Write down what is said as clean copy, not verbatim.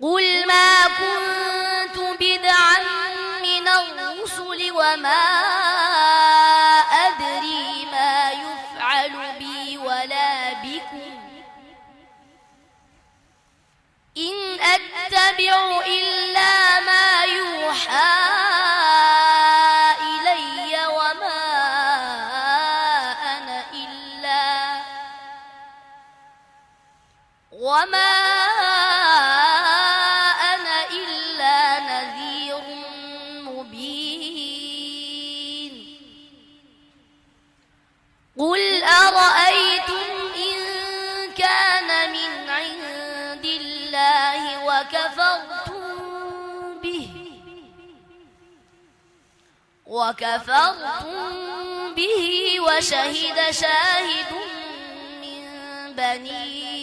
قل ما كنت بدعا من الرسل وما أدري ما يفعل بي ولا بكم إن أتبع إلا ما يوحى إلي وما أنا إلا نذير مبين قل أرأيتم إن كان من عند الله وكفرتم به وشهد شاهد من بني